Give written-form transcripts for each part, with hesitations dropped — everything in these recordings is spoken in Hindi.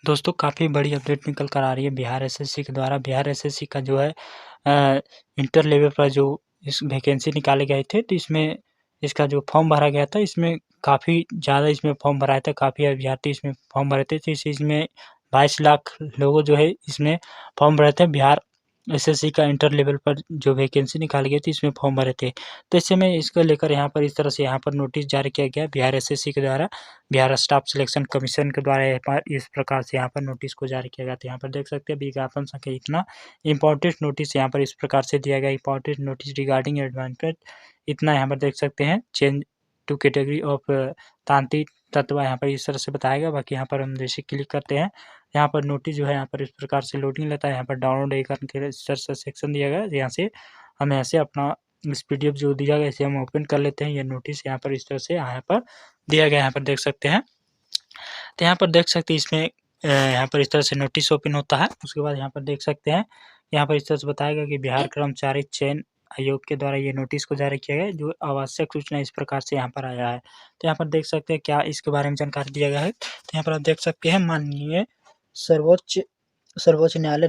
दोस्तों काफ़ी बड़ी अपडेट निकल कर आ रही है बिहार एसएससी के द्वारा। बिहार एसएससी का जो है अ, इंटर लेवल पर जो इस वैकेंसी निकाले गए थे, तो इसमें इसका जो फॉर्म भरा गया था, इसमें काफ़ी ज़्यादा इसमें फॉर्म भराए थे, काफ़ी अभ्यर्थी इसमें फॉर्म भरे थे। तो इस चीज़ में 22 लाख लोगों जो है इसमें फॉर्म भरे थे। बिहार एसएससी का इंटर लेवल पर जो वैकेंसी निकाली गई थी, इसमें फॉर्म भरे थे। तो ऐसे में इसको लेकर यहाँ पर इस तरह से यहाँ पर नोटिस जारी किया गया बिहार एसएससी के द्वारा। बिहार स्टाफ सिलेक्शन कमीशन के द्वारा इस प्रकार से यहाँ पर नोटिस को जारी किया गया था। यहाँ पर देख सकते हैं विज्ञापन संख्या इतना इंपॉर्टेंट नोटिस यहाँ पर इस प्रकार से दिया गया। इंपॉर्टेंट नोटिस रिगार्डिंग एडवांटेज इतना यहाँ पर देख सकते हैं। चेंज टू कैटेगरी ऑफ तांत्रिक तत्व यहाँ पर इस तरह से बताया गया। बाकी यहाँ पर हम जैसे क्लिक करते हैं, यहाँ पर नोटिस जो है यहाँ पर इस प्रकार से लोडिंग लेता है। यहाँ पर डाउनलोड एक करने के लिए इस तरह से सेक्शन दिया गया है। यहाँ से हम ऐसे अपना इस पीडीएफ जो दिया गया इसे हम ओपन कर लेते हैं। ये नोटिस यहाँ पर इस तरह से यहाँ पर दिया गया, यहाँ पर देख सकते हैं। तो यहाँ पर देख सकते हैं इसमें यहाँ पर इस तरह से नोटिस ओपन होता है। उसके बाद यहाँ पर देख सकते हैं, यहाँ पर इस तरह से बताया गया कि बिहार कर्मचारी चयन आयोग के द्वारा ये नोटिस को जारी किया गया है, जो आवश्यक सूचना इस प्रकार से यहाँ पर आया है। तो यहाँ पर देख सकते हैं क्या इसके बारे में जानकारी दिया गया है। तो यहाँ पर आप देख सकते हैं, माननीय सर्वोच्च न्यायालय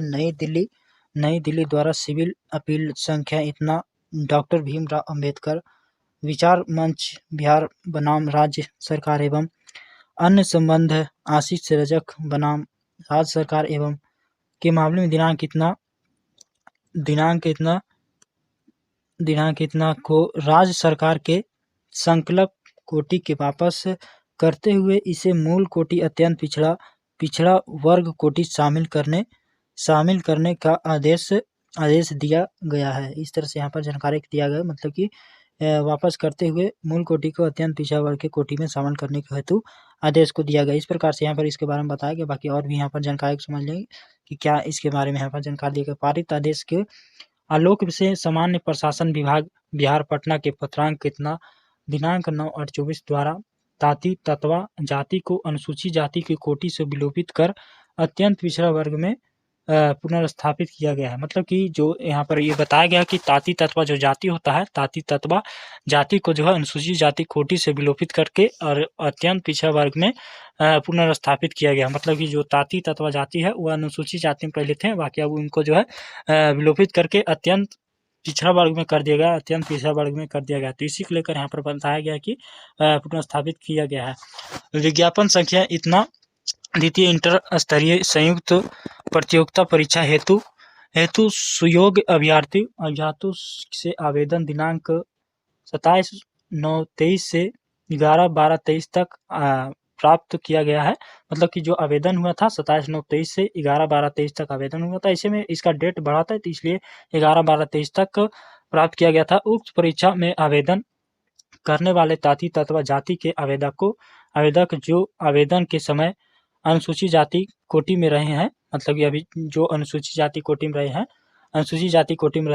नई दिल्ली द्वारा सिविल अपील संख्या इतना डॉक्टर भीमराव अंबेडकर विचार मंच बिहार बनाम राज्य सरकार एवं अन्य संबंध आशीष रजक बनाम राज्य सरकार एवं के मामले में दिनांक इतना को राज्य सरकार के संकल्प कोटि के वापस करते हुए इसे मूल कोटि अत्यंत पिछड़ा वर्ग कोटि शामिल करने का आदेश दिया गया है। इस तरह से यहाँ पर जानकारी दिया गया, मतलब कि वापस करते हुए मूल कोटि को अत्यंत पिछड़ा वर्ग के कोटि में शामिल करने के हेतु आदेश को दिया गया। इस प्रकार से यहाँ पर इसके बारे में बताया गया। बाकी और भी यहाँ पर जानकारी समझ लेंगे कि क्या इसके बारे में यहाँ पर जानकारी दी गई। पारित आदेश के आलोक से सामान्य प्रशासन विभाग बिहार पटना के पत्रांक कितना दिनांक 9/8/24 द्वारा ताती तत्वा जाति को अनुसूचित जाति की कोटि से विलोपित कर अत्यंत पिछड़ा वर्ग में पुनर्स्थापित किया गया है। मतलब कि जो यहाँ पर ये बताया गया कि ताती तत्वा जो जाति होता है, ताती तत्वा जाति को जो है अनुसूचित जाति कोटि से विलोपित करके और अत्यंत पिछड़ा वर्ग में पुनर्स्थापित किया गया। मतलब कि जो ताती तत्वा जाति है वह अनुसूचित जाति में पहले थे, बाकी अब उनको जो है विलोपित करके अत्यंत पिछड़ा वर्ग में कर दिया गया, अत्यंत पिछड़ा वर्ग में कर दिया गया। तो इसी को लेकर यहाँ पर बताया गया कि पुनर्स्थापित किया गया है। विज्ञापन संख्या इतना द्वितीय इंटर स्तरीय संयुक्त प्रतियोगिता परीक्षा हेतु सुयोग्य अभ्यर्थियों से आवेदन दिनांक 27/9/23 से 11/12/23 तक प्राप्त किया गया है। मतलब कि जो आवेदन हुआ था 27/9/23 से 11/12/23 तक आवेदन हुआ था। ऐसे में इसका डेट बढ़ा था, तो इसलिए 11/12/23 तक प्राप्त किया गया था। उक्त परीक्षा में आवेदन करने वाले ताती तत्वा जाति के आवेदक जो आवेदन के समय अनुसूचित जाति कोटि में रहे हैं, मतलब कि अभी जो अनुसूचित जाति कोटि में रहे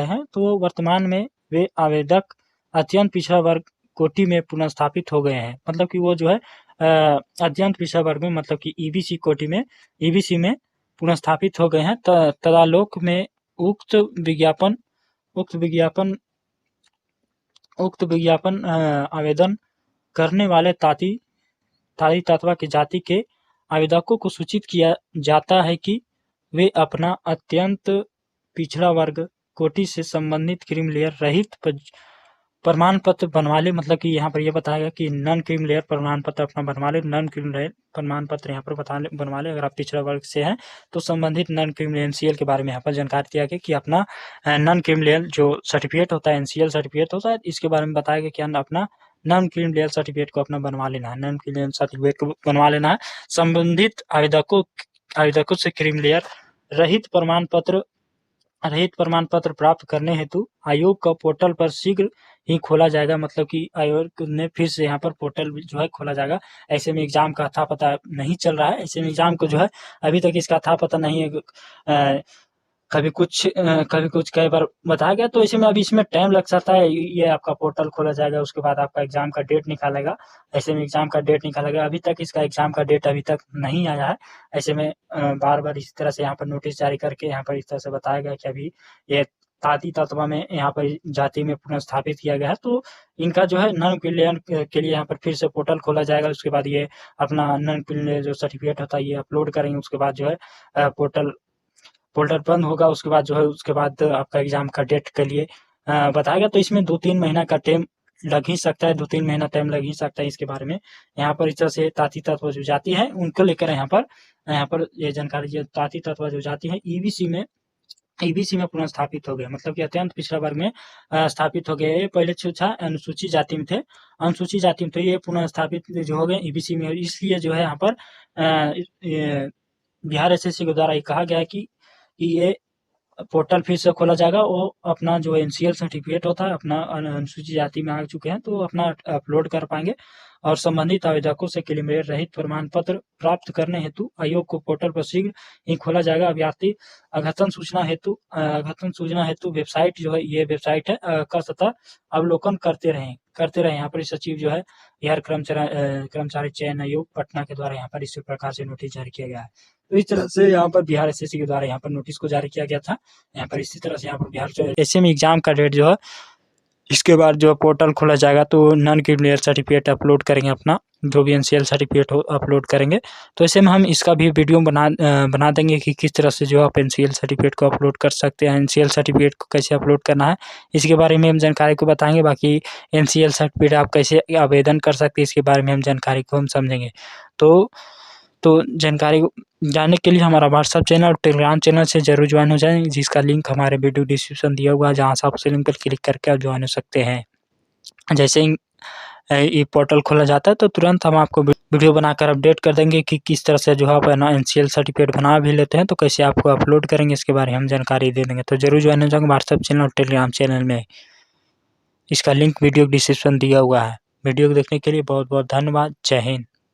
हैं, तो वर्तमान में वे आवेदक अत्यंत पिछड़ा वर्ग कोटि में पुनर्स्थापित हो गए हैं। मतलब कि वो जो है अत्यंत पिछड़ा वर्ग में, मतलब कि ईबीसी में पुनर्स्थापित हो गए हैं। तदालोक में उक्त विज्ञापन आवेदन करने वाले ताती तत्वा की जाति के आवेदकों को सूचित किया जाता है कि वे अपना अत्यंत पिछड़ा वर्ग कोटि से संबंधित क्रीमी लेयर रहित प्रमाण पत्र बनवा ले। मतलब कि यहाँ पर यह बताया गया कि नॉन क्रीमी लेयर प्रमाण पत्र अपना बनवा ले। नॉन क्रीमी लेयर प्रमाण पत्र यहाँ पर बनवा ले। अगर आप पिछड़ा वर्ग से हैं तो संबंधित नॉन क्रीमी एनसीएल के बारे में यहाँ पर जानकारी दिया गया कि अपना नॉन क्रीमी लेयर जो सर्टिफिकेट होता है, एनसीएल सर्टिफिकेट होता है, इसके बारे में बताया गया कि अपना नॉन क्रीमी लेयर सर्टिफिकेट को अपना बनवा लेना है। नॉन क्रीमी लेयर सर्टिफिकेट को बनवा लेना है। संबंधित आवेदकों से क्रीमी लेयर रहित प्रमाण पत्र प्राप्त करने हेतु आयोग का पोर्टल पर शीघ्र ही खोला जाएगा। मतलब कि आयोग ने फिर से यहाँ पर पोर्टल जो है खोला जाएगा। ऐसे में एग्जाम का अथा पता नहीं चल रहा है। ऐसे में एग्जाम को जो है अभी तक इसका अथा पता नहीं है। कभी कुछ कई बार बताया गया, तो ऐसे में अभी इसमें टाइम लग सकता है। ये आपका पोर्टल खोला जाएगा, उसके बाद आपका एग्जाम का डेट निकालेगा। ऐसे में एग्जाम का डेट निकालेगा। अभी तक इसका एग्जाम का डेट अभी तक नहीं आया है। ऐसे में बार बार इस तरह से यहाँ पर नोटिस जारी करके यहाँ पर इस तरह से बताया गया कि अभी ये ताती तत्व में यहाँ पर जाति में पुनर्स्थापित किया गया है। तो इनका जो है नॉन क्रिमिलियन के लिए यहाँ पर फिर से पोर्टल खोला जाएगा। उसके बाद ये अपना नॉन क्रिमिलियन जो सर्टिफिकेट होता है ये अपलोड करेंगे। उसके बाद जो है पोर्टल बंद होगा। उसके बाद जो है उसके बाद आपका एग्जाम का डेट के लिए बताएगा। तो इसमें 2-3 महीना का टाइम लग ही सकता है, 2-3 महीना टाइम लग ही सकता है इसके बारे में। यहाँ पर इस तरह से ताती तत्व जो जाति है उनको लेकर यहाँ पर ये जानकारी, जो ताती तत्व जो जाति है ईबीसी में पुनर्स्थापित हो गए, मतलब कि अत्यंत पिछड़ा वर्ग में स्थापित हो गए। ये पहले था अनुसूचित जाति में थे, अनुसूचित जाति में, तो ये पुनर्स्थापित जो हो गए ईबीसी में। इसलिए जो है यहाँ पर बिहार एसएससी के द्वारा ये कहा गया है कि ये पोर्टल फिर से खोला जाएगा। वो अपना जो एनसीएल सर्टिफिकेट होता है, अपना अनुसूचित जाति में आ चुके हैं तो अपना अपलोड कर पाएंगे। और संबंधित आवेदकों से क्लेम रहित प्रमाण पत्र प्राप्त करने हेतु आयोग को पोर्टल पर शीघ्र ही खोला जाएगा। अभ्यर्थी अद्यतन सूचना हेतु वेबसाइट जो है, ये वेबसाइट है का सतत अवलोकन करते रहें। यहाँ पर सचिव जो है बिहार कर्मचारी चयन आयोग पटना के द्वारा यहाँ पर इसी प्रकार से नोटिस जारी किया गया है। तो इस तरह से यहाँ पर बिहार एसएससी के द्वारा यहाँ पर नोटिस को जारी किया गया था। यहाँ पर इसी तरह से यहाँ पर बिहार ऐसे में एग्जाम का डेट जो है, इसके बाद जो पोर्टल खोला जाएगा तो नॉन क्रिमिलियर सर्टिफिकेट अपलोड करेंगे, अपना जो भी एनसीएल सर्टिफिकेट हो अपलोड करेंगे। तो ऐसे में हम इसका भी वीडियो बना देंगे कि किस तरह से जो आप एनसीएल सर्टिफिकेट को अपलोड कर सकते हैं, एनसीएल सर्टिफिकेट को कैसे अपलोड करना है, इसके बारे में हम जानकारी को बताएंगे। बाकी एनसीएल सर्टिफिकेट आप कैसे आवेदन कर सकते हैं, इसके बारे में हम जानकारी को हम समझेंगे। तो जानकारी जानने के लिए हमारा व्हाट्सएप चैनल और टेलीग्राम चैनल से जरूर ज्वाइन हो जाएं, जिसका लिंक हमारे वीडियो डिस्क्रिप्शन दिया हुआ है, जहां से आप उस लिंक पर क्लिक करके आप ज्वाइन हो सकते हैं। जैसे ही ये पोर्टल खोला जाता है तो तुरंत हम आपको वीडियो बनाकर अपडेट कर देंगे कि किस तरह से जो है अपना एनसीएल सर्टिफिकेट बना भी लेते हैं तो कैसे आपको अपलोड करेंगे, इसके बारे में हम जानकारी दे देंगे। तो जरूर ज्वाइन हो जाएंगे व्हाट्सएप चैनल और टेलीग्राम चैनल में, इसका लिंक वीडियो डिस्क्रिप्शन दिया हुआ है। वीडियो को देखने के लिए बहुत बहुत धन्यवाद। जय हिंद।